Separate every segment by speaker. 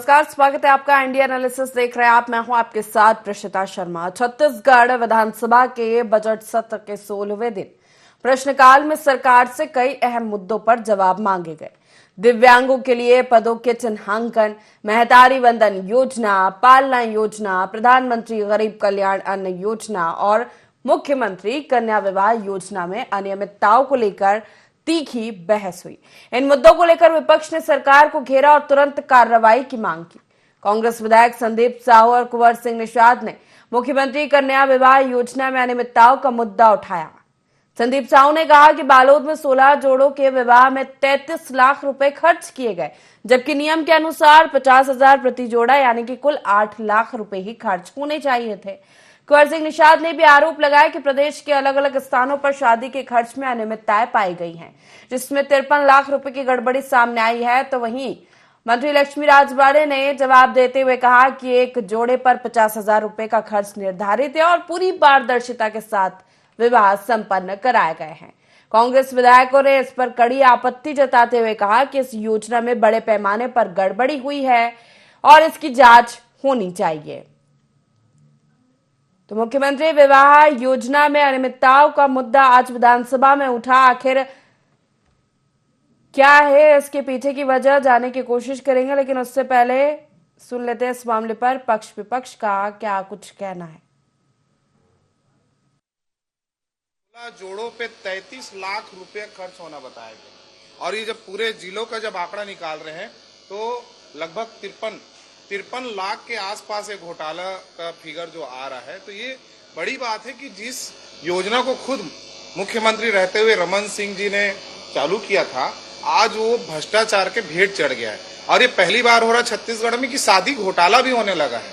Speaker 1: नमस्कार, स्वागत है आपका इंडिया एनालिसिस देख रहे हैं आप। मैं हूं आपके साथ प्रशिता शर्मा। छत्तीसगढ़ विधानसभा के बजट सत्र के 16वें दिन प्रश्नकाल में सरकार से कई अहम मुद्दों पर जवाब मांगे गए। दिव्यांगों के लिए पदों के चिन्हांकन, महतारी वंदन योजना, पालना योजना, प्रधानमंत्री गरीब कल्याण अन्न योजना और मुख्यमंत्री कन्या विवाह योजना में अनियमितताओं को लेकर तीखी बहस हुई। इन मुद्दों को लेकर विपक्ष ने सरकार को घेरा और तुरंत कार्रवाई की मांग की। कांग्रेस विधायक संदीप साहू और कुंवर सिंह निषाद ने मुख्यमंत्री कन्या विवाह योजना में अनियमितताओं का मुद्दा उठाया। संदीप साहू ने कहा कि बालोद में 16 जोड़ों के विवाह में 33 लाख रुपए खर्च किए गए, जबकि नियम के अनुसार 50,000 प्रति जोड़ा यानी कि कुल 8 लाख रुपए ही खर्च होने चाहिए थे। कुंवर सिंह निषाद ने भी आरोप लगाया कि प्रदेश के अलग अलग स्थानों पर शादी के खर्च में अनियमितताएं पाई गई हैं, जिसमें 53 लाख रुपए की गड़बड़ी सामने आई है। तो वहीं मंत्री लक्ष्मी राजवाड़े ने जवाब देते हुए कहा कि एक जोड़े पर 50,000 रुपए का खर्च निर्धारित है और पूरी पारदर्शिता के साथ विवाह संपन्न कराए गए हैं। कांग्रेस विधायकों ने इस पर कड़ी आपत्ति जताते हुए कहा कि इस योजना में बड़े पैमाने पर गड़बड़ी हुई है और इसकी जांच होनी चाहिए। तो मुख्यमंत्री विवाह योजना में अनियमितताओं का मुद्दा आज विधानसभा में उठा। आखिर क्या है इसके पीछे की वजह जानने की कोशिश करेंगे, लेकिन उससे पहले सुन लेते हैं इस मामले पर पक्ष विपक्ष का क्या कुछ कहना है।
Speaker 2: जोड़ों पे 33 लाख रुपए खर्च होना बताया गया और ये जब पूरे जिलों का जब आंकड़ा निकाल रहे हैं तो लगभग 53 लाख के आसपास एक घोटाला का फिगर जो आ रहा है। तो ये बड़ी बात है कि जिस योजना को खुद मुख्यमंत्री रहते हुए रमन सिंह जी ने चालू किया था, आज वो भ्रष्टाचार के भेंट चढ़ गया है और ये पहली बार हो रहा छत्तीसगढ़ में कि शादी घोटाला भी होने लगा है।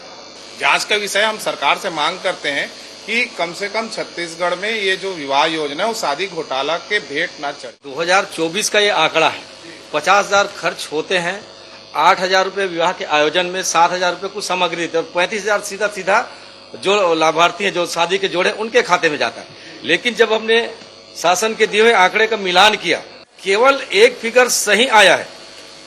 Speaker 2: जांच का विषय हम सरकार से मांग करते हैं कि कम से कम छत्तीसगढ़ में ये जो विवाह योजना है वो शादी घोटाला के भेंट ना चढ़े।
Speaker 3: 2024 का ये आंकड़ा है, 50,000 खर्च होते हैं, 8,000 रुपए विवाह के आयोजन में, 7,000 रुपए कुछ सामग्री देते और 35,000 सीधा जो लाभार्थी हैं, जो शादी के जोड़े, उनके खाते में जाता है। लेकिन जब हमने शासन के दिए हुए आंकड़े का मिलान किया, केवल एक फिगर सही आया है,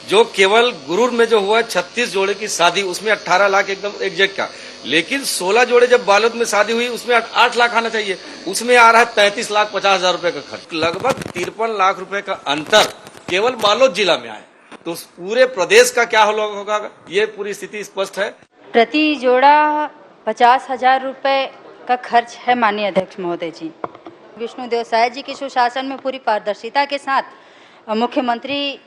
Speaker 3: जो केवल गुरूर में जो हुआ 36 जोड़े की शादी, उसमें 18 लाख एकदम एग्जैक्ट का। लेकिन 16 जोड़े जब बालोद में शादी हुई उसमें 8 लाख आना चाहिए, उसमें आ रहा है 33,50,000 रुपए का खर्च। लगभग 53 लाख रुपए का अंतर केवल बालोद जिला में आया। तो पूरे प्रदेश का क्या होगा, ये पूरी स्थिति स्पष्ट है।
Speaker 4: प्रति जोड़ा 50,000 रुपए का खर्च है माननीय अध्यक्ष महोदय जी। विष्णुदेव साय जी के सुशासन में पूरी पारदर्शिता के साथ मुख्यमंत्री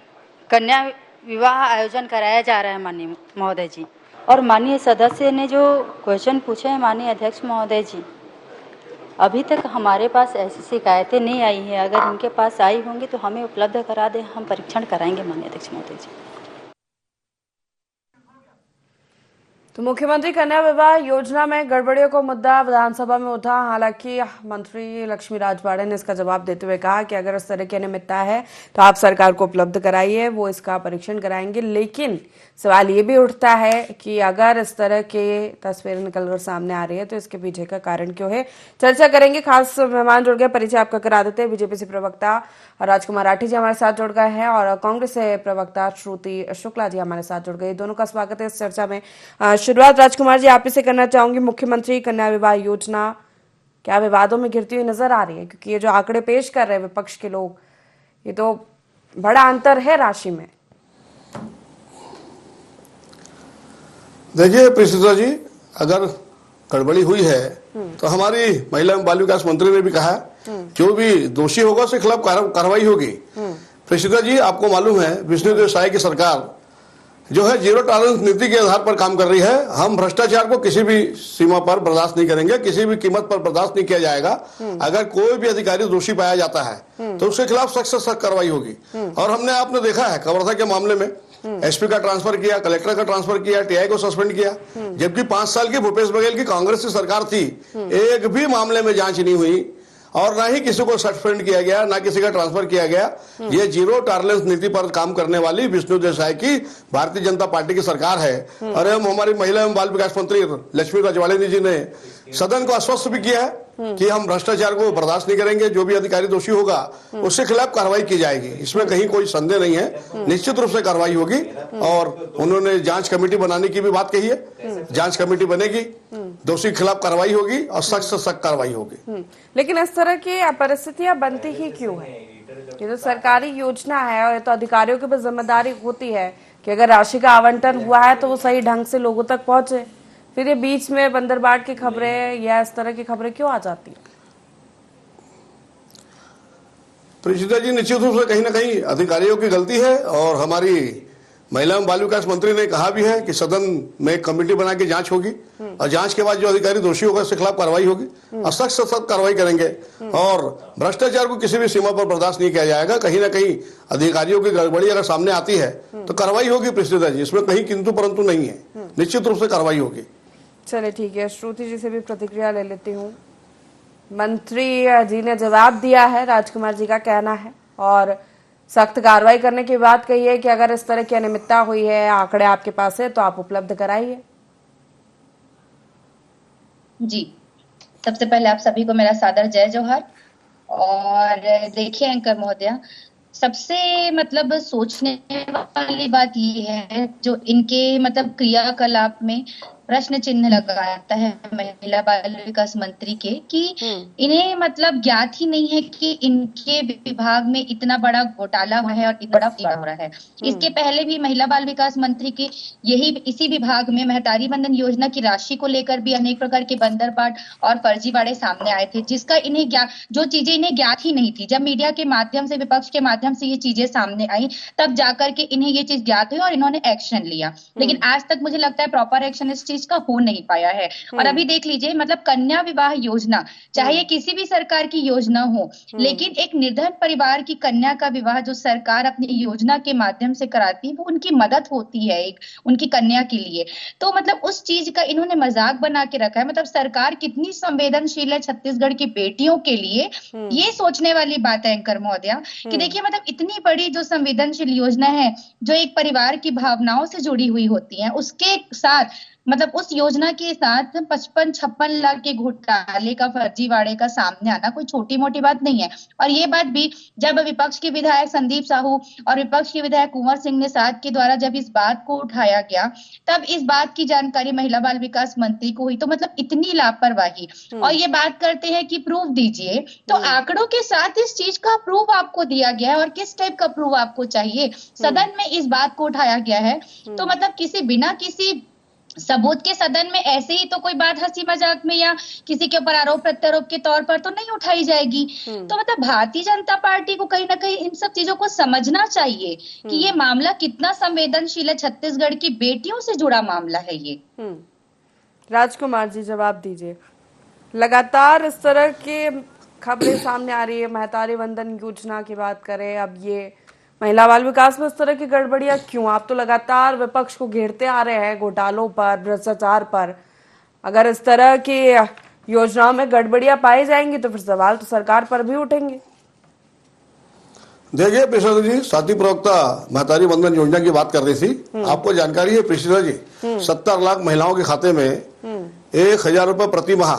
Speaker 4: कन्या विवाह आयोजन कराया जा रहा है माननीय महोदय जी। और माननीय सदस्य ने जो क्वेश्चन पूछे हैं माननीय अध्यक्ष महोदय जी, अभी तक हमारे पास ऐसी शिकायतें नहीं आई हैं। अगर उनके पास आई होंगी तो हमें उपलब्ध करा दें, हम परीक्षण कराएंगे माननीय अध्यक्ष महोदय जी।
Speaker 1: तो मुख्यमंत्री कन्या विवाह योजना में गड़बड़ियों का मुद्दा विधानसभा में उठा। हालांकि मंत्री लक्ष्मी राजवाड़े ने इसका जवाब देते हुए कहा कि अगर इस तरह की अनियमितता है तो आप सरकार को उपलब्ध कराइए, वो इसका परीक्षण कराएंगे। लेकिन सवाल ये भी उठता है कि अगर इस तरह के तस्वीरें निकलकर सामने आ रही है तो इसके पीछे का कारण क्यों है। चर्चा करेंगे, खास मेहमान जुड़ गए, परिचय आपका करा देते हैं। बीजेपी से प्रवक्ता राजकुमार राठी जी हमारे साथ जुड़ गए हैं और कांग्रेस से प्रवक्ता श्रुति शुक्ला जी हमारे साथ जुड़ गए। दोनों का स्वागत है इस चर्चा में। शुरुआत राजकुमार जी आप ही से करना चाहूंगी। मुख्यमंत्री कन्या विवाह योजना क्या विवादों में घिरती हुई नजर आ रही है, क्योंकि ये जो आंकड़े पेश कर रहे हैं विपक्ष के लोग, ये तो बड़ा अंतर है राशि में।
Speaker 5: देखिए प्रियशिता जी, अगर गड़बड़ी हुई है तो हमारी महिला एवं बाल विकास मंत्री ने भी कहा जो भी दोषी होगा उसके खिलाफ कार्रवाई होगी। प्रियशिता जी, आपको मालूम है विष्णुदेव साय की सरकार जो है जीरो टॉलरेंस नीति के आधार पर काम कर रही है। हम भ्रष्टाचार को किसी भी सीमा पर बर्दाश्त नहीं करेंगे, किसी भी कीमत पर बर्दाश्त नहीं किया जाएगा। अगर कोई भी अधिकारी दोषी पाया जाता है तो उसके खिलाफ सख्त से सख्त कार्रवाई होगी। और आपने देखा है कवर्धा के मामले में एसपी का ट्रांसफर किया, कलेक्टर का ट्रांसफर किया, टीआई को सस्पेंड किया, जबकि 5 साल की भूपेश बघेल की कांग्रेस की सरकार थी, एक भी मामले में जांच नहीं हुई और ना ही किसी को सस्पेंड किया गया, ना किसी का ट्रांसफर किया गया। ये जीरो टॉलरेंस नीति पर काम करने वाली विष्णुदेव साय की भारतीय जनता पार्टी की सरकार है। और हमारी महिला एवं बाल विकास मंत्री लक्ष्मी रजवाड़े जी ने सदन को आश्वस्त भी किया है कि हम भ्रष्टाचार को बर्दाश्त नहीं करेंगे, जो भी अधिकारी दोषी होगा उसके खिलाफ कार्रवाई की जाएगी। इसमें कहीं कोई संदेह नहीं है, निश्चित रूप से कार्रवाई होगी। और उन्होंने जांच कमेटी बनाने की भी बात कही है, जांच कमेटी बनेगी, दोषी के खिलाफ कार्रवाई होगी और सख्त से सख्त कार्रवाई होगी।
Speaker 1: लेकिन इस तरह की परिस्थितियां बनती ही क्यों है? ये तो सरकारी योजना है और ये तो अधिकारियों की भी जिम्मेदारी होती है कि अगर राशि का आवंटन हुआ है तो वो सही ढंग से लोगों तक पहुंचे। फिर ये बीच में बंदरबाट की खबरें या इस तरह की खबरें क्यों आ जाती है?
Speaker 5: प्रेषिता जी, निश्चित रूप से कहीं ना कहीं अधिकारियों की गलती है। और हमारी महिला एवं बाल विकास मंत्री ने कहा भी है कि सदन में कमेटी बना के जांच होगी और जांच के बाद जो अधिकारी दोषी होगा उसके खिलाफ कार्रवाई होगी और सख्त से सख्त कार्रवाई करेंगे। और भ्रष्टाचार को किसी भी सीमा पर बर्दाश्त नहीं किया जाएगा। कहीं ना कहीं अधिकारियों की गड़बड़ी अगर सामने आती है तो कार्रवाई होगी प्रेषिता जी, इसमें कहीं किंतु परंतु नहीं है, निश्चित रूप से कार्रवाई होगी।
Speaker 1: चलिए ठीक है, श्रुति जी से भी प्रतिक्रिया ले लेती हूँ। मंत्री जी ने जवाब दिया है, राजकुमार जी का कहना है, और सख्त कार्रवाई करने की बात कही है कि अगर इस तरह की अनियमितता हुई है, आंकड़े आपके पास है तो आप उपलब्ध कराइए।
Speaker 6: जी, सबसे पहले आप सभी को मेरा सादर जय जोहार। और देखिए एंकर महोदया, सबसे मतलब सोचने वाली बात ये है जो इनके मतलब क्रियाकलाप में प्रश्न चिन्ह लगाता है महिला बाल विकास मंत्री के, कि इन्हें मतलब ज्ञात ही नहीं है कि इनके विभाग में इतना बड़ा घोटाला हुआ है और इतना बड़ा फ्रॉड हो रहा है। इसके पहले भी महिला बाल विकास मंत्री के इसी विभाग में महतारी बंधन योजना की राशि को लेकर भी अनेक प्रकार के बंदरबाट और फर्जीवाड़े सामने आए थे, जिसका इन्हें जो चीजें इन्हें ज्ञात ही नहीं थी। जब मीडिया के माध्यम से, विपक्ष के माध्यम से ये चीजें सामने आई, तब जाकर के इन्हें ये चीज ज्ञात हुई और इन्होंने एक्शन लिया। लेकिन आज तक मुझे लगता है प्रॉपर एक्शन इस चीज का हो नहीं पाया है। और अभी देख लीजिए, मतलब कन्या विवाह योजना, चाहे ये किसी भी सरकार की योजना हो, लेकिन एक निर्धन परिवार की कन्या का विवाह जो सरकार अपनी योजना के माध्यम से कराती है, वो उनकी मदद होती है एक उनकी कन्या के लिए। तो मतलब उस चीज का इन्होंने मजाक बना के रखा है। मतलब सरकार कितनी संवेदनशील है छत्तीसगढ़ की बेटियों के लिए, ये सोचने वाली बात है एंकर महोदया, कि देखिए मतलब इतनी बड़ी जो संवेदनशील योजना है जो एक परिवार की भावनाओं से जुड़ी हुई होती है, उसके साथ मतलब उस योजना के साथ 55-56 लाख के घोटाले का, फर्जीवाड़े का सामने आना कोई छोटी मोटी बात नहीं है। और ये बात भी जब विपक्ष के विधायक संदीप साहू और विपक्ष के विधायक कुंवर सिंह निषाद के द्वारा जब इस बात को उठाया गया, तब इस बात की जानकारी महिला बाल विकास मंत्री को हुई। तो मतलब इतनी लापरवाही, और ये बात करते हैं कि प्रूफ दीजिए, तो आंकड़ों के साथ इस चीज का प्रूफ आपको दिया गया है और किस टाइप का प्रूफ आपको चाहिए। सदन में इस बात को उठाया गया है, तो मतलब बिना किसी सबूत के सदन में ऐसे ही तो कोई बात हंसी मजाक में या किसी के ऊपर आरोप प्रत्यारोप के तौर पर तो नहीं उठाई जाएगी। तो मतलब भारतीय जनता पार्टी को कहीं ना कहीं इन सब चीजों को समझना चाहिए कि ये मामला कितना संवेदनशील है, छत्तीसगढ़ की बेटियों से जुड़ा मामला है ये।
Speaker 1: राजकुमार जी जवाब दीजिए। लगातार इस तरह के खबरें सामने आ रही है, महतारी बंधन योजना की बात करें, अब ये महिला बाल विकास में इस तरह की गड़बड़ियां क्यों? आप तो लगातार विपक्ष को घेरते आ रहे हैं घोटालों पर, भ्रष्टाचार पर। अगर इस तरह की योजनाओं में गड़बड़ियां पाई जाएंगी तो फिर सवाल तो सरकार पर भी उठेंगे।
Speaker 5: देखिए प्रेषिता जी, साथी प्रवक्ता महतारी बंधन योजना की बात कर रही थी। आपको जानकारी है प्रेषिता जी, 70 लाख महिलाओं के खाते में 1,000 रुपए प्रति माह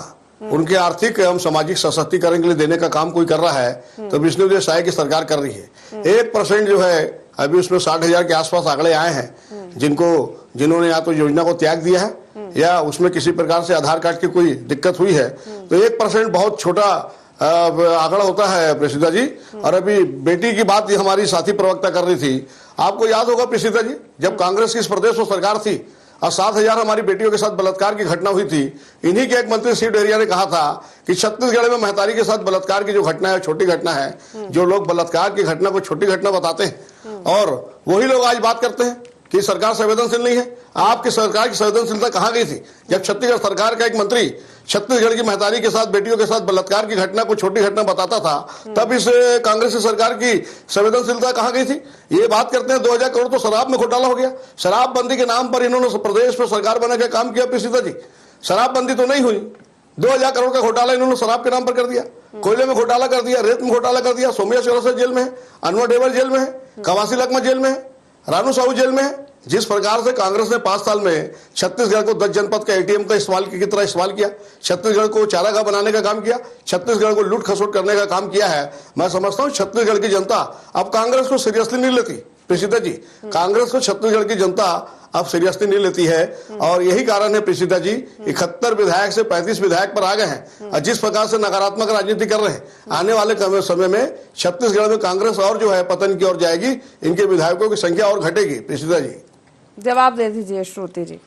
Speaker 5: उनके आर्थिक एवं सामाजिक सशक्तिकरण के लिए देने का काम कोई कर रहा है तो विष्णुदेव साय की सरकार कर रही है। 1% जो है अभी उसमें 60,000 के आसपास आंकड़े आए हैं जिन्होंने या तो योजना को त्याग दिया है या उसमें किसी प्रकार से आधार कार्ड की कोई दिक्कत हुई है। तो 1% बहुत छोटा आंकड़ा होता है प्रेषिता जी। और अभी बेटी की बात हमारी साथी प्रवक्ता कर रही थी, आपको याद होगा प्रेषिता जी, जब कांग्रेस की इस प्रदेश में सरकार थी और 7,000 हमारी बेटियों के साथ बलात्कार की घटना हुई थी, इन्हीं के एक मंत्री शिव डहरिया ने कहा था कि छत्तीसगढ़ में महतारी के साथ बलात्कार की जो घटना है छोटी घटना है। जो लोग बलात्कार की घटना को छोटी घटना बताते हैं और वही लोग आज बात करते हैं कि सरकार संवेदनशील नहीं है। आपकी सरकार की संवेदनशीलता कहाँ गई थी जब छत्तीसगढ़ सरकार का एक मंत्री छत्तीसगढ़ की महतारी के साथ, बेटियों के साथ बलात्कार की घटना को छोटी घटना बताता था? तब इस कांग्रेस की सरकार की संवेदनशीलता कहाँ गई थी? ये बात करते हैं 2,000 करोड़ तो शराब में घोटाला हो गया। शराबबंदी के नाम पर इन्होंने प्रदेश में सरकार बना के काम किया प्रेषिता जी। शराबबंदी तो नहीं हुई, 2,000 करोड़ का घोटाला इन्होंने शराब के नाम पर कर दिया, कोयले में घोटाला कर दिया, रेत में घोटाला कर दिया। सौम्या चौरसिया जेल में है, अनवर डेवर जेल में है, कवासी लखमा जेल में है, रानू साहू जेल में है। जिस प्रकार से कांग्रेस ने 5 साल में छत्तीसगढ़ को 10 जनपद का एटीएम का इस्तेमाल की तरह इस्तेमाल किया, छत्तीसगढ़ को चारागाह बनाने का काम किया, छत्तीसगढ़ को लूट खसोट करने का काम किया है, मैं समझता हूं छत्तीसगढ़ की जनता अब कांग्रेस को सीरियसली नहीं लेती। प्रेषिता जी, कांग्रेस को छत्तीसगढ़ की जनता अब सीरियसली नहीं लेती है, और यही कारण है प्रेषिता जी 71 विधायक से 35 विधायक पर आ गए हैं। और जिस प्रकार से नकारात्मक राजनीति कर रहे हैं, आने वाले समय में छत्तीसगढ़ में कांग्रेस और जो है पतन की ओर जाएगी, इनके विधायकों की संख्या और घटेगी। प्रेषिता जी
Speaker 1: जवाब दे दीजिए श्रुति जी।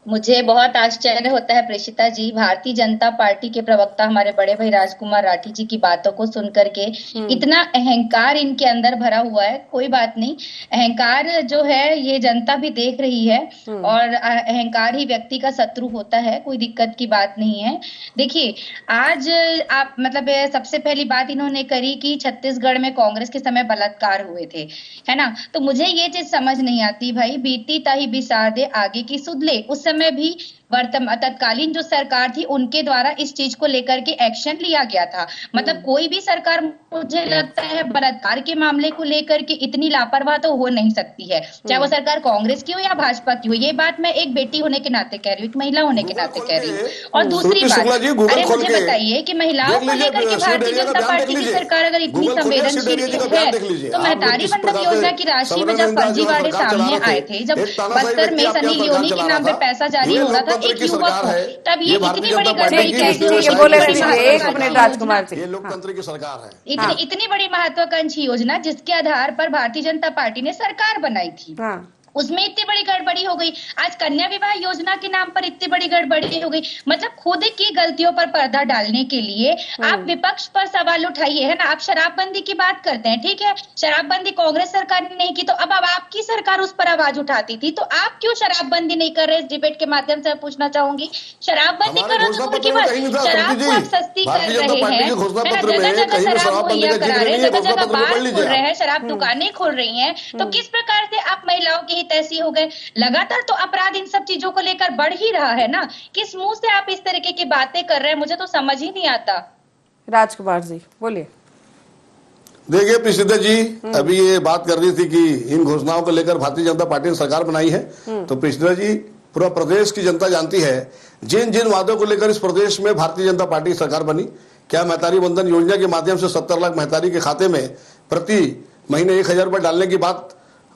Speaker 6: मुझे बहुत आश्चर्य होता है प्रेषिता जी, भारतीय जनता पार्टी के प्रवक्ता हमारे बड़े भाई राजकुमार राठी जी की बातों को सुन करके इतना अहंकार इनके अंदर भरा हुआ है। कोई बात नहीं, अहंकार जो है ये जनता भी देख रही है, और अहंकार ही व्यक्ति का शत्रु होता है, कोई दिक्कत की बात नहीं है। देखिए, आज आप मतलब सबसे पहली बात इन्होंने करी कि छत्तीसगढ़ में कांग्रेस के समय बलात्कार हुए थे, है ना। तो मुझे ये चीज समझ नहीं आती भाई, बीती ताही बिसार दे आगे की सुध ले। उस समय भी वर्तमान तत्कालीन जो सरकार थी उनके द्वारा इस चीज को लेकर के एक्शन लिया गया था। मतलब कोई भी सरकार मुझे लगता है बलात्कार के मामले को लेकर के इतनी लापरवाह तो हो नहीं सकती है, चाहे वो सरकार कांग्रेस की हो या भाजपा की हो। ये बात मैं एक बेटी होने के नाते कह रही हूँ, एक महिला होने के नाते कह रही हूँ। और दूसरी बात, अरे मुझे बताइए कि महिलाओं को लेकर के भारतीय जनता पार्टी की सरकार अगर इतनी संवेदनशील है, तो महतारी बंधन योजना की राशि में जब फर्जीवाड़े सामने आए थे, जब बस्तर में सनी लियोनी के नाम पे पैसा जारी हो रहा था एक युवक को, तब ये इतनी बड़ी गड़बड़ी कैसे हो सकती है?
Speaker 1: एक मिनट राजकुमार जी,
Speaker 5: ये लोकतंत्र की सरकार है।
Speaker 6: इतनी बड़ी महत्वाकांक्षी योजना जिसके आधार पर भारतीय जनता पार्टी ने सरकार बनाई थी, उसमें इतनी बड़ी गड़बड़ी हो गई। आज कन्या विवाह योजना के नाम पर इतनी बड़ी गड़बड़ी हो गई। मतलब खुद की गलतियों पर पर्दा डालने के लिए आप विपक्ष पर सवाल उठाइए, है ना। आप शराबबंदी की बात करते हैं, ठीक है, शराबबंदी कांग्रेस सरकार ने नहीं की, तो अब आपकी सरकार उस पर आवाज उठाती थी, तो आप क्यों शराबबंदी नहीं कर रहे? इस डिबेट के माध्यम से पूछना चाहूंगी, शराबबंदी करो तो उनकी बात, शराब को आप सस्ती कर रहे हैं, जगह जगह शराब मुहैया करा रहे हैं, जगह जगह बार खुल रहे हैं, शराब दुकानें खुल रही हैं, तो किस प्रकार से आप महिलाओं की ऐसी हो गए? लगातार तो अपराध इन सब चीजों को लेकर बढ़ ही रहा है ना। किस मुंह से आप इस तरीके की बातें कर रहे हैं, मुझे तो समझ ही नहीं आता।
Speaker 1: राजकुमार जी बोलिए।
Speaker 5: देखिए प्रेषिता जी, अभी ये बात कर रही थी कि इन घोषणाओं को लेकर भारतीय जनता पार्टी ने सरकार बनाई है, तो प्रेषिता जी पूरा प्रदेश की जनता जानती है जिन जिन वादों को लेकर इस प्रदेश में भारतीय जनता पार्टी की सरकार बनी। क्या महतारी बंधन योजना के माध्यम से 70 लाख महतारी के खाते में प्रति महीने 1,000 रुपए डालने की बात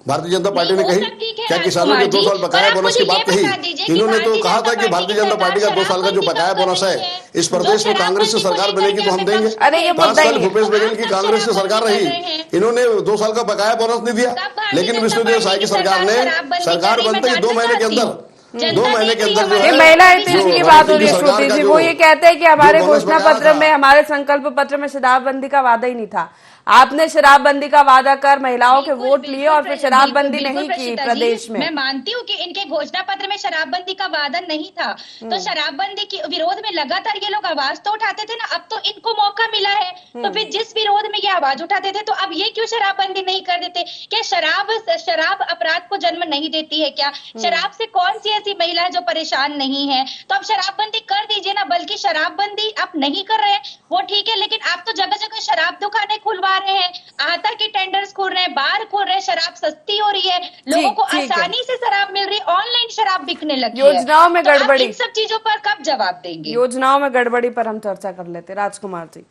Speaker 5: भारतीय जनता पार्टी ने कही? क्या किसानों के 2 साल बकाया बोनस की बात कही? इन्होंने तो कहा था कि भारतीय जनता पार्टी का 2 साल का जो बकाया बोनस है इस प्रदेश में कांग्रेस से सरकार बनेगी तो हम देंगे। 5 साल भूपेश बघेल की कांग्रेस से सरकार रही, इन्होंने 2 साल का बकाया बोनस नहीं दिया, लेकिन विष्णुदेव साय की सरकार ने सरकार बनते ही 2 महीने के अंदर 2 महीने के अंदर जो है
Speaker 1: महिला की बात हो रही है श्रुति जी, वो ये कहते हैं कि हमारे घोषणा पत्र में, हमारे संकल्प पत्र में शराबबंदी का वादा ही नहीं था। आपने शराबबंदी का वादा कर महिलाओं के वोट लिए और फिर शराबबंदी नहीं की प्रदेश में।
Speaker 6: मैं मानती हूँ कि इनके घोषणा पत्र में शराबबंदी का वादा नहीं था, तो शराबबंदी के विरोध में लगातार ये लोग आवाज तो उठाते थे ना। अब तो इनको मौका मिला है, तो फिर जिस विरोध में ये आवाज उठाते थे, तो अब ये क्यों शराबबंदी नहीं कर देते? क्या शराब अपराध को जन्म नहीं देती है क्या? शराब से कौन सी ऐसी महिला है जो परेशान नहीं है? तो अब शराबबंदी कर दीजिए ना। बल्कि शराबबंदी आप नहीं कर रहे हैं वो ठीक है, लेकिन आप तो जगह जगह शराब दुकानें खुलवा रहे हैं, आता के टेंडर्स खोल रहे हैं, बार खोल रहे हैं, शराब सस्ती हो रही है, लोगों को आसानी से शराब मिल रही है, ऑनलाइन शराब बिकने लगी है।
Speaker 1: योजनाओं में गड़बड़ी,
Speaker 6: इन सब चीजों पर कब जवाब देंगे?
Speaker 1: योजनाओं में गड़बड़ी पर हम चर्चा कर लेते। राजकुमार जी,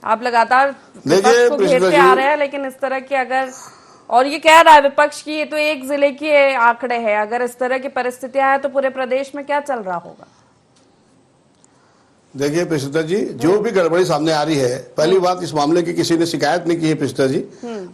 Speaker 1: आप लगातार विपक्ष को घेरते आ रहे हैं, लेकिन इस तरह की अगर, और ये कह रहा है विपक्ष की ये तो एक जिले की आंकड़े हैं, अगर इस तरह की परिस्थितियां हैं तो पूरे प्रदेश में क्या चल रहा होगा?
Speaker 5: देखिए प्रेषिता जी, जो भी गड़बड़ी सामने आ रही है, पहली बात इस मामले की किसी ने शिकायत नहीं की है प्रेषिता जी।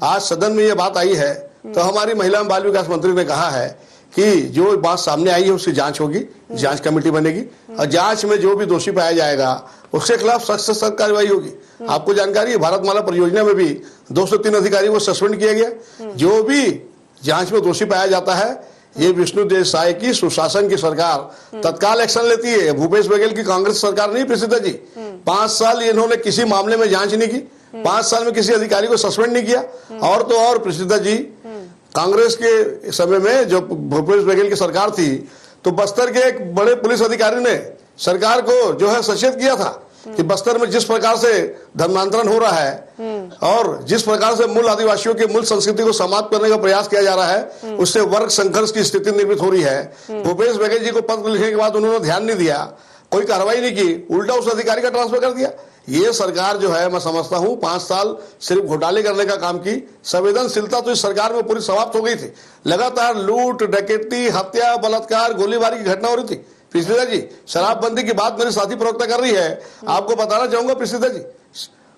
Speaker 5: आज सदन में ये बात आई है तो हमारी महिला एवं बाल विकास मंत्री ने कहा है कि जो बात सामने आई है उसकी जांच होगी, जांच कमेटी बनेगी और जांच में जो भी दोषी पाया जाएगा उसके खिलाफ सख्त से सख्त कार्रवाई होगी। आपको जानकारी है भारतमाला परियोजना में भी 2 से 3 अधिकारियों को सस्पेंड किया गया। जो भी जांच में दोषी पाया जाता है, ये विष्णुदेव साय की सुशासन की सरकार तत्काल एक्शन लेती है। भूपेश बघेल की कांग्रेस सरकार नहीं प्रेषिता जी। 5 साल इन्होंने किसी मामले में जांच नहीं की, 5 साल में किसी अधिकारी को सस्पेंड नहीं किया। और तो और प्रेषिता जी, कांग्रेस के समय में जो भूपेश बघेल की सरकार थी तो बस्तर के एक बड़े पुलिस अधिकारी ने सरकार को जो है सचेत किया था कि बस्तर में जिस प्रकार से धर्मांतरण हो रहा है और जिस प्रकार से मूल आदिवासियों की मूल संस्कृति को समाप्त करने का प्रयास किया जा रहा है, उससे वर्ग संघर्ष की स्थिति निर्मित हो रही है। भूपेश बघेल जी को पत्र लिखने के बाद उन्होंने ध्यान नहीं दिया, कोई कार्रवाई नहीं की, उल्टा उस अधिकारी का ट्रांसफर कर दिया। ये सरकार जो है, मैं समझता हूं 5 साल सिर्फ घोटाले करने का काम की। संवेदनशीलता तो इस सरकार में पूरी समाप्त हो गई थी। लगातार लूट, डकैती, हत्या, बलात्कार, गोलीबारी की घटना हो रही थी। प्रीतिदा जी, शराबबंदी की बात मेरे साथी प्रवक्ता कर रही है। आपको बताना चाहूंगा प्रीतिदा जी,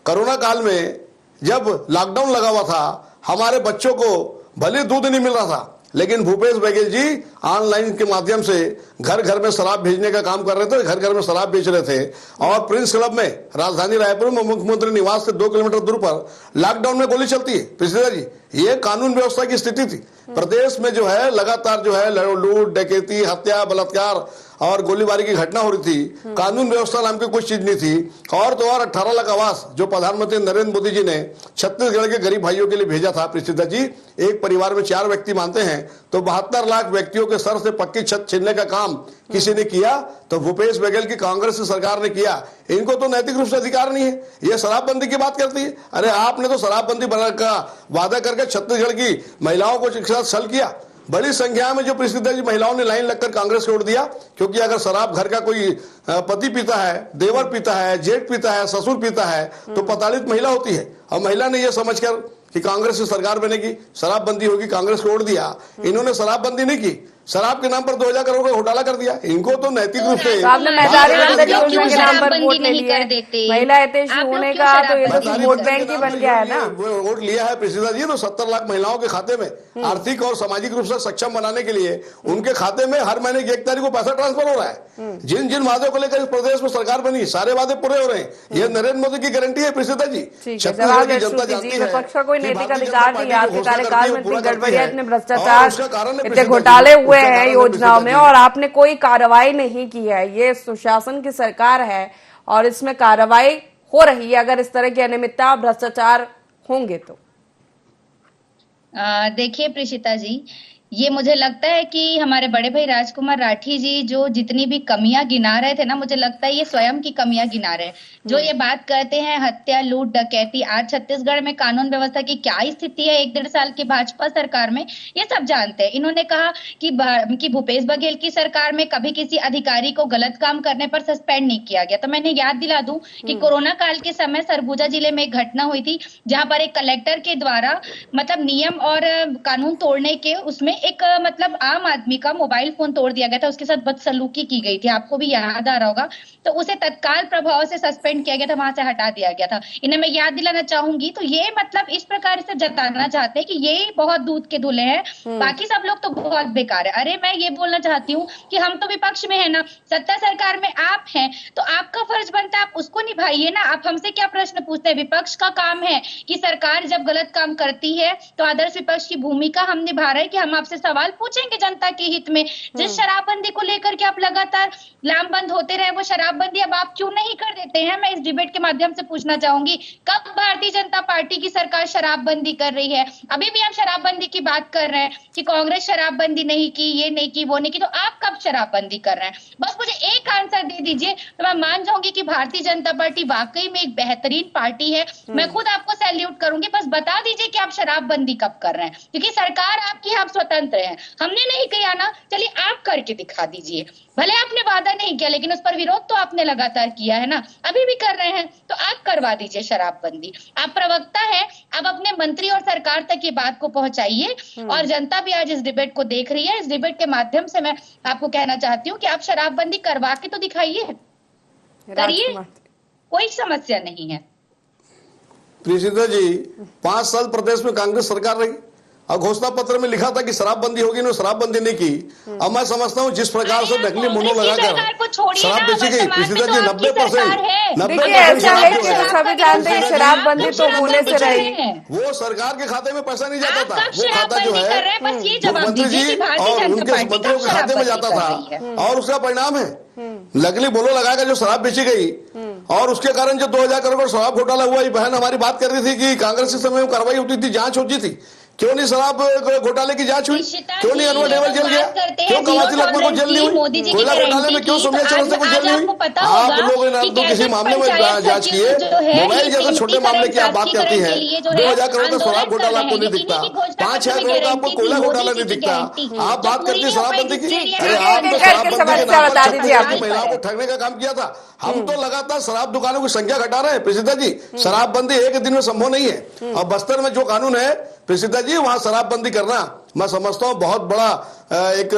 Speaker 5: कोरोना काल में जब लॉकडाउन लगा हुआ था, हमारे बच्चों को भले दूध नहीं मिल रहा था, लेकिन भूपेश बघेल जी ऑनलाइन के माध्यम से घर घर में शराब भेजने का काम कर रहे थे, घर घर में शराब बेच रहे थे। और प्रिंस क्लब में राजधानी रायपुर में मुख्यमंत्री निवास से 2 किलोमीटर दूर पर लॉकडाउन में गोली चलती है। प्रीतिदा जी, ये कानून व्यवस्था की स्थिति थी। प्रदेश में जो है लगातार जो है लूट, डकैती, हत्या, बलात्कार और गोलीबारी की घटना हो रही थी। कानून व्यवस्था नाम की कुछ चीज नहीं थी। और तो और 18 लाख आवास जो प्रधानमंत्री नरेंद्र मोदी जी ने छत्तीसगढ़ के गरीब भाइयों के लिए भेजा था। प्रीतिदा जी, एक परिवार में 4 व्यक्ति मानते हैं तो 72 लाख व्यक्तियों के सर से पक्की छत छीनने का काम किसी ने किया तो भूपेश बघेल की कांग्रेस की सरकार ने किया। इनको तो नैतिक रूप से अधिकार नहीं है। ये शराबबंदी की बात करती है। अरे आपने तो शराबबंदी बना का वादा करके छत्तीसगढ़ की महिलाओं को एक साथ छल किया। बड़ी संख्या में जो प्रीतिदा जी महिलाओं ने लाइन लगकर कांग्रेस को वोट दिया, क्योंकि अगर शराब घर का कोई पति पीता है, देवर पीता है, जेठ पीता है, ससुर पीता है तो प्रताड़ित महिला होती है। और महिला ने यह समझकर कि कांग्रेस की सरकार बनेगी, शराबबंदी होगी, कांग्रेस को वोट दिया। इन्होंने शराबबंदी नहीं की, शराब के नाम पर 2000 करोड़ का घोटाला कर दिया। इनको तो नैतिक रूप से
Speaker 1: आपने मैदानी बंदर योजना के नाम पर वोट ले लिया है। महिला हितैषी होने का तो ये तो वोट बैंक ही बन गया है ना।
Speaker 5: वोट लिया है प्रीतिदा जी, तो 70 लाख महिलाओं के खाते में आर्थिक और सामाजिक रूप से सक्षम बनाने के लिए उनके खाते में हर महीने की 1 तारीख को पैसा ट्रांसफर हो रहा है। जिन जिन वादों को लेकर इस प्रदेश में सरकार बनी, सारे वादे पूरे हो रहे हैं। ये नरेंद्र मोदी की गारंटी है प्रीतिदा जी। छत्तीसगढ़ की जनता जानती है
Speaker 1: विपक्ष का कोई नैतिक अधिकार नहीं। आपके कार्यकाल में इतनी गड़बड़ियां, इतने भ्रष्टाचार, इतने घोटाले हुए हैं योजनाओं में और आपने कोई कार्रवाई नहीं की है। ये सुशासन की सरकार है और इसमें कार्रवाई हो रही है अगर इस तरह की अनियमितता, भ्रष्टाचार होंगे तो।
Speaker 6: देखिए प्रीशिता जी, ये मुझे लगता है कि हमारे बड़े भाई राजकुमार राठी जी जो जितनी भी कमियां गिना रहे थे ना, मुझे लगता है ये स्वयं की कमियां गिना रहे हैं। जो ये बात करते हैं हत्या, लूट, डकैती, आज छत्तीसगढ़ में कानून व्यवस्था की क्या स्थिति है 1-1.5 साल की भाजपा सरकार में, ये सब जानते हैं। इन्होंने कहा कि भूपेश बघेल की सरकार में कभी किसी अधिकारी को गलत काम करने पर सस्पेंड नहीं किया गया। तो मैंने याद दिला दूं कि कोरोना काल के समय सरगुजा जिले में एक घटना हुई थी जहां पर एक कलेक्टर के द्वारा मतलब नियम और कानून तोड़ने के उसमें एक मतलब आम आदमी का मोबाइल फोन तोड़ दिया गया था, उसके साथ बदसलूकी की गई थी, आपको भी याद आ रहा होगा। तो उसे तत्काल प्रभाव से सस्पेंड किया गया था, वहां से हटा दिया गया था। इन्हें मैं याद दिलाना चाहूंगी। तो ये मतलब इस प्रकार से जताना चाहते हैं कि ये बहुत दूध के धुले हैं, बाकी सब लोग तो बहुत बेकार है। अरे मैं ये बोलना चाहती हूँ कि हम तो विपक्ष में है ना, सत्ता सरकार में आप हैं, तो आपका फर्ज बनता है आप उसको निभाइए ना। आप हमसे क्या प्रश्न पूछते हैं? विपक्ष का काम है कि सरकार जब गलत काम करती है तो आदर्श विपक्ष की भूमिका हम निभा रहे हैं कि हम आपसे सवाल पूछेंगे जनता के हित में। जिस शराबबंदी को लेकर के आप लगातार लामबंद होते रहे, वो शराबबंदी अब आप क्यों नहीं कर देते हैं? मैं इस डिबेट के माध्यम से पूछना चाहूंगी, कब भारतीय जनता पार्टी की सरकार शराबबंदी कर रही है? अभी भी हम शराबबंदी की बात कर रहे हैं कि कांग्रेस शराबबंदी नहीं की, ये नहीं की, वो नहीं की, तो आप कब शराबबंदी कर रहे हैं? बस मुझे एक आंसर दे दीजिए तो मैं मान जाऊंगी कि भारतीय जनता पार्टी वाकई में एक बेहतरीन पार्टी है। मैं खुद आपको सैल्यूट करूंगी। बस बता दीजिए कि आप शराबबंदी कब कर रहे हैं, क्योंकि सरकार आपकी, आप स्वतंत्र हैं। हमने नहीं किया ना, चलिए आप करके दिखा दीजिए। भले आपने वादा नहीं किया लेकिन उस पर विरोध तो आपने लगातार किया है ना, अभी भी कर रहे हैं, तो आप करवा दीजिए शराबबंदी। आप प्रवक्ता है, अब अपने मंत्री और सरकार तक ये बात को पहुंचाइए। और जनता भी आज इस डिबेट को देख रही है। इस डिबेट के माध्यम से मैं आपको कहना चाहती हूँ कि आप शराबबंदी करवा के तो दिखाइए, करिए, कोई समस्या नहीं है।
Speaker 5: प्रीतिदा जी, 5 साल प्रदेश में कांग्रेस सरकार रही और घोषणा पत्र में लिखा था कि शराबबंदी होगी, इन्होंने शराबबंदी नहीं की। अब मैं समझता हूँ जिस प्रकार से नकली मुनो लगाकर शराब बेची गई, प्रीतिदा जी 90%
Speaker 1: ऐसा है कि सभी जानते हैं शराबबंदी तो होने से रही,
Speaker 5: वो सरकार के खाते में पैसा नहीं जाता था। वो खाता जो है मुख्यमंत्री जी और उनके मंत्रियों के खाते में जाता था और उसका परिणाम है नकली बोलो लगाकर जो शराब बेची गई। और उसके कारण जो 2000 करोड़ शराब घोटाला हुआ, ये बहन हमारी बात कर रही थी कि कांग्रेस के समय में कार्रवाई होती थी, जांच होती थी। क्यों नहीं शराब घोटाले की जांच हुई?
Speaker 6: निश्चिता
Speaker 5: क्यों नहीं
Speaker 6: जी,
Speaker 5: अनवर डेवल
Speaker 6: हम
Speaker 5: जेल गया?
Speaker 6: बात करते हैं
Speaker 5: क्यों कवासी
Speaker 6: जीरो
Speaker 5: लखमा को जेल नहीं
Speaker 6: मोदी
Speaker 5: हुई?
Speaker 6: जी की
Speaker 5: कोयला घोटाले में
Speaker 6: गारंटी
Speaker 5: क्यों
Speaker 6: की,
Speaker 5: सोनिया
Speaker 6: तो
Speaker 5: चौरसिया को
Speaker 6: आज
Speaker 5: जेल नहीं
Speaker 6: आपको
Speaker 5: हुई?
Speaker 6: पता
Speaker 5: आप
Speaker 6: होगा
Speaker 5: लोगों ने
Speaker 6: कि
Speaker 5: तो किसी
Speaker 6: कैसे
Speaker 5: मामले में
Speaker 6: पंचायत
Speaker 5: जांच
Speaker 6: सचिव
Speaker 5: किए,
Speaker 6: जो है
Speaker 5: मोबाइल जैसे छोटे मामले की आप बात करती हैं, 2000 करोड़ का शराब घोटाला आपको नहीं दिखता, 5-6 करोड़ का आपको कोयला घोटाला नहीं दिखता, आप बात करती है शराबबंदी की। अरे आप तो शराबबंदी के नाम पर 36,000 महिलाओं को ठगने का काम किया था। हम तो लगातार शराब दुकानों की संख्या घटा रहे हैं प्रेसिदा जी। शराबबंदी एक दिन में संभव नहीं है, और बस्तर में जो कानून है प्रेसिदा जी, वहां शराबबंदी करना मैं समझता हूं बहुत बड़ा एक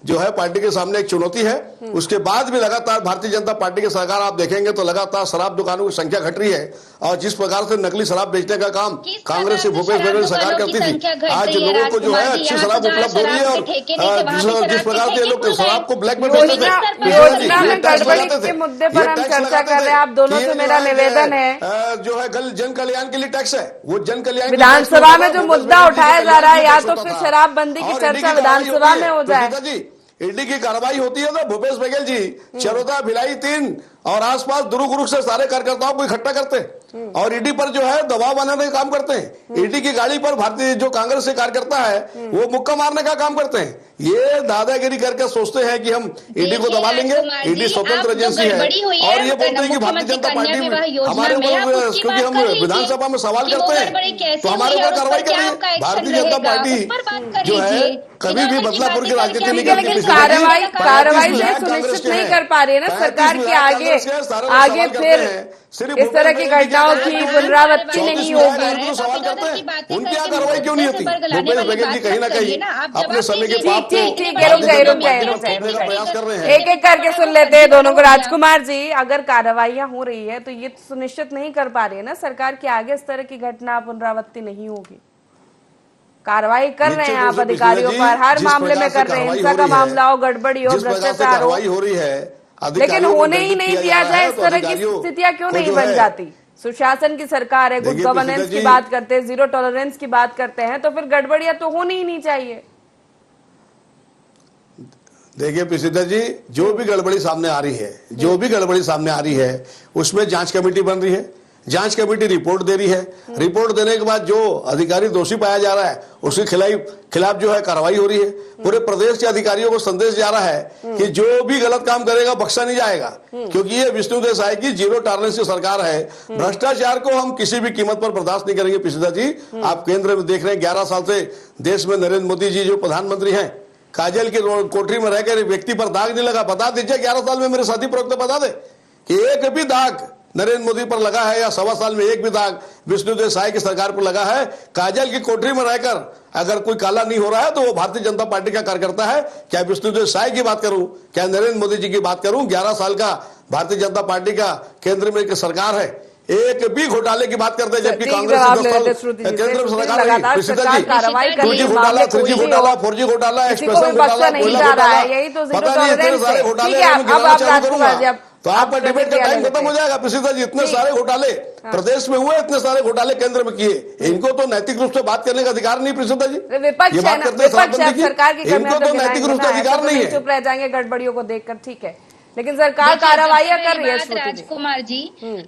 Speaker 5: जो है पार्टी के सामने एक चुनौती है। उसके बाद भी लगातार भारतीय जनता पार्टी की सरकार आप देखेंगे तो लगातार शराब दुकानों की संख्या घट रही है, और जिस प्रकार से नकली शराब बेचने का काम कांग्रेस से भूपेश बघेल सरकार करती थी, आज लोगों को जो है अच्छी शराब उपलब्ध हो रही है, और जिस प्रकार से लोग शराब को ब्लैक में बेचते थे,
Speaker 1: योजना में गड़बड़ी के मुद्दे पर हम चर्चा कर रहे हैं। आप दोनों से मेरा निवेदन है,
Speaker 5: जो है जन कल्याण के लिए टैक्स है, वो जन कल्याण
Speaker 1: विधानसभा में जो मुद्दा उठाया जा रहा है, या तो फिर शराबबंदी की चर्चा विधानसभा में हो जाए।
Speaker 5: ईडी की कार्रवाई होती है तो भूपेश बघेल जी चरोदा, भिलाई 3 और आसपास दुरुगुरु से सारे कार्यकर्ताओं को इकट्ठा करते हैं और ईडी पर जो है दबाव बनाने का काम करते हैं। ईडी की गाड़ी पर भारतीय जो कांग्रेस के कार्यकर्ता है वो मुक्का मारने का काम करते हैं। ये दादागिरी करके सोचते हैं कि हम ईडी को दबा लेंगे, ईडी स्वतंत्र एजेंसी है, और ये बोलते हैं कि भारतीय जनता पार्टी हमारे ऊपर, क्योंकि हम विधानसभा में सवाल करते हैं तो हमारे ऊपर कार्रवाई कर रही है। भारतीय जनता पार्टी जो है कभी भी बदलापुर की राजनीति नहीं करती,
Speaker 1: लेकिन कार्रवाई से सुनिश्चित नहीं कर पा रही है ना सरकार की आगे फिर इस तरह की घटनाओं की पुनरावृत्ति नहीं होगी।
Speaker 5: सवाल करते हैं उनकी यहाँ कार्रवाई क्यों नहीं होती? भूपेश बघेल जी कहीं ना कहीं अपने समय के पाप को प्रयास कर रहे हैं।
Speaker 1: एक एक करके सुन लेते हैं दोनों को। राजकुमार जी, अगर कार्रवाइयां हो रही है तो ये सुनिश्चित नहीं कर पा रही है ना सरकार की आगे इस तरह की घटना पुनरावृत्ति नहीं होगी। कार्रवाई कर रहे हैं आप अधिकारियों पर, हर मामले में कर रहे हैं, हिंसा का मामला हो, गड़बड़ी हो, भ्रष्टाचार हो रही है, लेकिन होने ही नहीं दिया जाए। इस तरह की स्थितियां क्यों नहीं बन जाती? सुशासन की सरकार है, गुड गवर्नेंस की बात करते हैं, जीरो टॉलरेंस की बात करते हैं, तो फिर गड़बड़ियां तो होनी ही नहीं चाहिए।
Speaker 5: देखिए प्रसिद्धा जी, जो भी गड़बड़ी सामने आ रही है उसमें जांच कमेटी बन रही है, जांच कमेटी रिपोर्ट दे रही है, रिपोर्ट देने के बाद जो अधिकारी दोषी पाया जा रहा है उसके खिलाफ जो है कार्रवाई हो रही है। पूरे प्रदेश के अधिकारियों को संदेश जा रहा है कि जो भी गलत काम करेगा बख्शा नहीं जाएगा, क्योंकि ये विष्णुदेव साय की जीरो टॉलरेंस की सरकार है। भ्रष्टाचार को हम किसी भी कीमत पर बर्दाश्त नहीं करेंगे। प्रसिद्धा जी, आप केंद्र में देख रहे हैं 11 साल से देश में नरेंद्र मोदी जी जो प्रधानमंत्री हैं, काजल की कोठरी में रहकर व्यक्ति पर दाग नहीं लगा। बता दीजिए 11 साल में, मेरे साथी प्रवक्ता बता दे कि एक भी दाग नरेंद्र मोदी पर लगा है, या 1.25 साल में एक भी दाग विष्णुदेव साय की सरकार पर लगा है? काजल की कोठरी में रहकर अगर कोई काला नहीं हो रहा है तो वो भारतीय जनता पार्टी का कार्यकर्ता है। क्या विष्णुदेव साय की बात करूं, क्या नरेंद्र मोदी जी की बात करूं? 11 साल का भारतीय जनता पार्टी का केंद्र में एक सरकार है, एक भी घोटाले की बात करते हैं, जबकि कांग्रेस केंद्र में सरकार रही। 2G घोटाला, 3G घोटाला, 4G घोटाला, एक्सप्रेशन घोटाला, कोयला घोटाला, पता नहीं इतने सारे घोटाले। तो आपका डिबेट का टाइम खत्म हो जाएगा प्रसिद्धा जी। इतने सारे घोटाले प्रदेश में हुए, इतने सारे घोटाले केंद्र में किए, इनको तो नैतिक रूप से बात करने का अधिकार नहीं प्रसिद्धा जी।
Speaker 1: विपक्ष
Speaker 5: ये बात करते हैं
Speaker 1: सरकार की,
Speaker 5: इनको तो नैतिक रूप से अधिकार नहीं है।
Speaker 1: चुप रह जाएंगे गड़बड़ियों को देखकर, ठीक है, लेकिन सरकार कार्रवाइयां कर रही है।
Speaker 6: राजकुमार जी,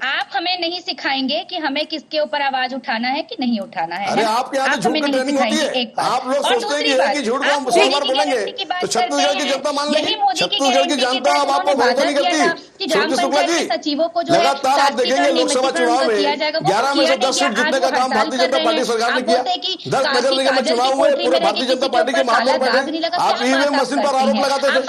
Speaker 6: आप हमें नहीं सिखाएंगे कि हमें किसके ऊपर आवाज उठाना है कि नहीं उठाना है।
Speaker 5: अरे आपके यहाँ झूठ की ट्रेनिंग होती है, आप लोग सोचते हैं कि झूठ को हम 100 बार बोलेंगे तो छत्तीसगढ़ की जनता मान लेगी। छत्तीसगढ़ की जनता अब आपको भरोसा नहीं करती। श्रुति शुक्ला जी, लगातार आप देखेंगे लोकसभा चुनाव में 11 में से 10 सीट जीतने का काम भारतीय जनता पार्टी सरकार ने किया। 10 नगर निगम में चुनाव हुए, पूरे भारतीय जनता पार्टी के महापौर बैठे, आप ईवीएम मशीन पर आरोप लगाते थे।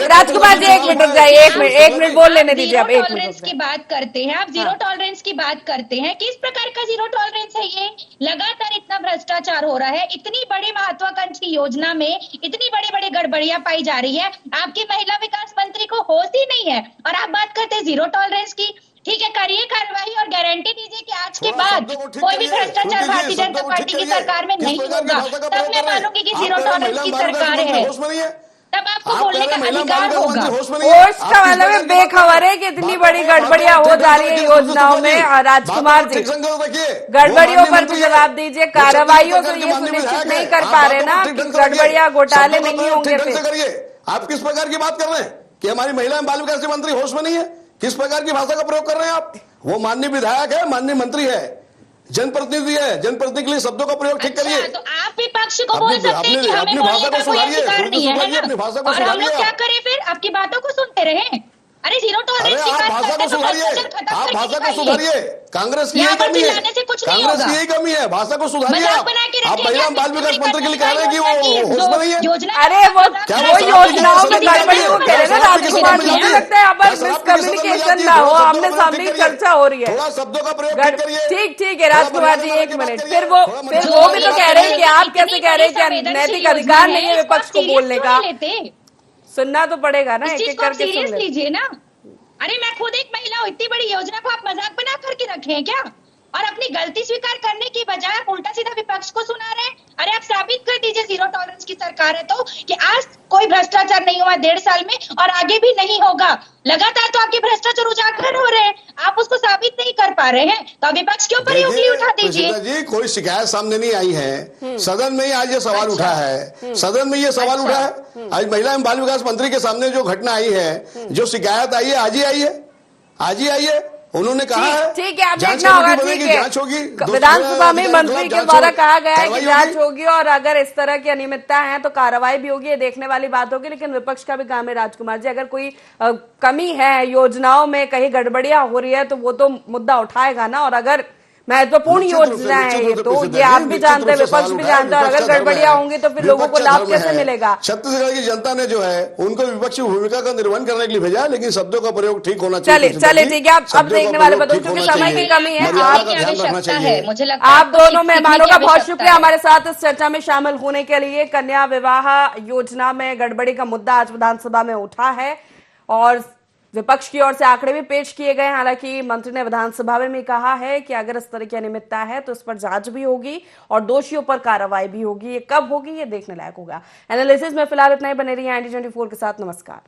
Speaker 1: राजकुमार जी, एक मिनट रुक जाइए, एक मिनट बोल लेने दीजिए। आप
Speaker 6: जीरो टॉलरेंस की बात करते हैं, आप जीरो टॉलरेंस की बात करते हैं, किस प्रकार का जीरो टॉलरेंस है ये? लगातार इतना भ्रष्टाचार हो रहा है, इतनी बड़ी महत्वाकांक्षी योजना में इतनी बड़ी बड़ी गड़बड़ियां पाई जा रही है, आपकी महिला विकास मंत्री को होश ही नहीं है, और आप बात करते हैं जीरो टॉलरेंस की। ठीक है, करिए कार्रवाई और गारंटी दीजिए कि आज के बाद कोई भी भ्रष्टाचार भारतीय जनता पार्टी की सरकार में नहीं होगा, तब मैं मानूंगी कि जीरो टॉलरेंस की सरकार है, तब आपको बोलने का अधिकार होगा।
Speaker 1: होश का मतलब है बेखबर है कि इतनी बड़ी गड़बड़ियां हो जा रही है योजनाओं में। और राजकुमार जी, गड़बड़ियों पर भी जवाब दीजिए। कार्रवाइयों से ये सुनिश्चित नहीं कर पा रहे ना कि गड़बड़ियां घोटाले नहीं होंगे।
Speaker 5: आप किस प्रकार की बात कर रहे हैं कि हमारी महिला एवं बाल विकास मंत्री होश में नहीं है? किस प्रकार की भाषा का प्रयोग कर रहे हैं आप? वो माननीय विधायक है, माननीय मंत्री है, जनप्रतिनिधि है, जनप्रतिनिधि के लिए शब्दों का प्रयोग ठीक करिए।
Speaker 6: अच्छा, तो आप विपक्ष को बोल सकते हैं कि हमें
Speaker 5: अपनी
Speaker 6: बोलने
Speaker 5: भाषा
Speaker 6: का
Speaker 5: को
Speaker 6: कोई
Speaker 5: सुधारिए,
Speaker 6: अधिकार नहीं है ना?
Speaker 5: अपनी भाषा को
Speaker 6: और हम
Speaker 5: सुधारिए
Speaker 6: लोग क्या
Speaker 5: आप।
Speaker 6: करें फिर? आपकी बातों को सुनते रहे? अरे जीरो
Speaker 5: अरे
Speaker 6: टॉलरेंस की
Speaker 5: आप
Speaker 6: बात
Speaker 5: भाषा
Speaker 6: करते
Speaker 5: को
Speaker 6: हैं तो
Speaker 5: सुधारिए,
Speaker 6: भ्रष्टाचार खत्म
Speaker 5: आप
Speaker 6: करके
Speaker 5: भाषा को
Speaker 6: दिखाइए।
Speaker 5: सुधारिए। कांग्रेस की
Speaker 6: यहाँ
Speaker 5: यही
Speaker 6: पर
Speaker 5: कमी
Speaker 6: चिल्लाने
Speaker 5: है,
Speaker 6: से कुछ नहीं
Speaker 5: कांग्रेस की
Speaker 6: होगा।
Speaker 5: यही कमी है, भाषा को सुधारिए।
Speaker 6: मजाक
Speaker 5: आप
Speaker 6: बना के
Speaker 5: आप
Speaker 6: रखेंगे,
Speaker 5: महिला
Speaker 6: आप
Speaker 5: बाल विकास
Speaker 6: डिस्कवरी
Speaker 5: मंत्री के लिए कह रहे हैं कि
Speaker 6: योजना की
Speaker 5: वो होश में नहीं है।
Speaker 6: योजना
Speaker 1: अरे
Speaker 6: का
Speaker 1: वो
Speaker 6: मजाक
Speaker 5: क्या
Speaker 6: बना
Speaker 1: वो
Speaker 6: के
Speaker 5: शराब पी के
Speaker 1: योजनाओं में
Speaker 5: सदन में
Speaker 1: गड़बड़ी
Speaker 5: जाती
Speaker 1: वो
Speaker 5: है?
Speaker 1: कह रहे हैं ना
Speaker 5: क्या शराब पी के
Speaker 1: राजकुमार
Speaker 5: सदन
Speaker 1: जी,
Speaker 5: में
Speaker 1: मुझे
Speaker 5: जाती है?
Speaker 1: लगता है अब
Speaker 5: क्या शराब पी के सदन में
Speaker 1: मिसकम्युनिकेशन
Speaker 5: जाती
Speaker 1: ना
Speaker 5: है?
Speaker 1: हो,
Speaker 5: थोड़ा
Speaker 1: आमने
Speaker 5: शब्दों का
Speaker 1: सामने
Speaker 5: प्रयोग
Speaker 1: की
Speaker 5: ठीक करिए।
Speaker 1: चर्चा हो रही है।
Speaker 5: थोड़ा शब्दों का प्रयोग ठीक करिए।
Speaker 1: ठीक है राजकुमार जी, एक मिनट। फिर वो
Speaker 6: जो
Speaker 1: भी तो कह रहे हैं कि आप कैसे कह रहे हैं कि
Speaker 6: संवेदनशील
Speaker 1: नैतिक अधिकार नहीं है
Speaker 6: योजना
Speaker 1: विपक्ष को
Speaker 6: इसको आप
Speaker 1: बोलने
Speaker 6: serious
Speaker 1: का।
Speaker 6: क्यों नहीं लेते?
Speaker 1: सुनना तो पड़ेगा ना,
Speaker 6: इस
Speaker 1: एक
Speaker 6: चीज
Speaker 1: एक
Speaker 6: को आप
Speaker 1: करके सुन
Speaker 6: सीरियस
Speaker 1: ले।
Speaker 6: लीजिए ना। अरे मैं खुद एक महिला हूँ, इतनी बड़ी योजना को आप मजाक बना करके रखे हैं क्या? और अपनी गलती स्वीकार करने की बजाय उल्टा सीधा विपक्ष को सुना रहे हैं। अरे आप साबित कर दीजिए जीरो टॉलरेंस की सरकार है तो कि आज कोई भ्रष्टाचार नहीं हुआ 1.5 साल में और आगे भी नहीं होगा। लगातार तो आपके भ्रष्टाचार उजागर हो रहे हैं, आप उसको साबित नहीं कर पा रहे हैं, तो विपक्ष के ऊपर ही उंगली उठा दीजिए।
Speaker 5: प्रसिद्धा जी, कोई शिकायत सामने नहीं आई है, सदन में ही आज ये सवाल
Speaker 6: अच्छा।
Speaker 5: उठा है, सदन में ये सवाल
Speaker 6: अच्छा।
Speaker 5: उठा है। आज महिला एवं बाल विकास मंत्री के सामने जो घटना आई है, जो शिकायत आई है, आज ही आई है, आज ही आई है। उन्होंने कहा है
Speaker 1: ठीक है, आप
Speaker 5: जांच
Speaker 1: देखना होगा।
Speaker 5: कमेटी
Speaker 1: ठीक
Speaker 5: बनेगी,
Speaker 1: है,
Speaker 5: जांच होगी,
Speaker 1: विधानसभा में मंत्री के द्वारा कहा गया है कि
Speaker 5: कार्रवाई
Speaker 1: जांच
Speaker 5: होगी।
Speaker 1: होगी और अगर इस तरह की अनियमितता है तो कार्रवाई भी होगी, ये देखने वाली बात होगी। लेकिन विपक्ष का भी काम है राजकुमार जी, अगर कोई कमी है योजनाओं में, कहीं गड़बड़ियां हो रही है तो वो तो मुद्दा उठाएगा ना। और अगर महत्वपूर्ण योजना है ये, तो ये आप भी जानते हैं, विपक्ष भी जानता है। और अगर गड़बड़ियां होंगी तो फिर लोगों को लाभ कैसे मिलेगा?
Speaker 5: छत्तीसगढ़ की जनता ने जो है उनको विपक्षी भूमिका का निर्वहन करने के लिए भेजा, लेकिन शब्दों का प्रयोग ठीक होना चाहिए।
Speaker 1: चलिए ठीक है, अब देखने वाले बताओ क्योंकि समय की कमी है।
Speaker 5: मर्यादा
Speaker 6: की
Speaker 5: का ध्यान रखना
Speaker 6: आवश्यकता है,
Speaker 5: चाहिए।
Speaker 6: मुझे लगता है
Speaker 1: आप दोनों
Speaker 6: आपको
Speaker 1: मेहमानों का
Speaker 6: सीखने की
Speaker 1: बहुत
Speaker 6: आवश्यकता
Speaker 1: शुक्रिया
Speaker 6: है।
Speaker 1: हमारे साथ इस चर्चा में शामिल होने के लिए। कन्या विवाह योजना में गड़बड़ी का मुद्दा आज विधानसभा में उठा है और विपक्ष की ओर से आंकड़े भी पेश किए गए। हालांकि मंत्री ने विधानसभा में भी कहा है कि अगर इस तरह की अनियमितता है तो इस पर जांच भी होगी और दोषियों पर कार्रवाई भी होगी। ये कब होगी ये देखने लायक होगा। एनालिसिस में फिलहाल इतना ही। बने रहिए IND24 के साथ। नमस्कार।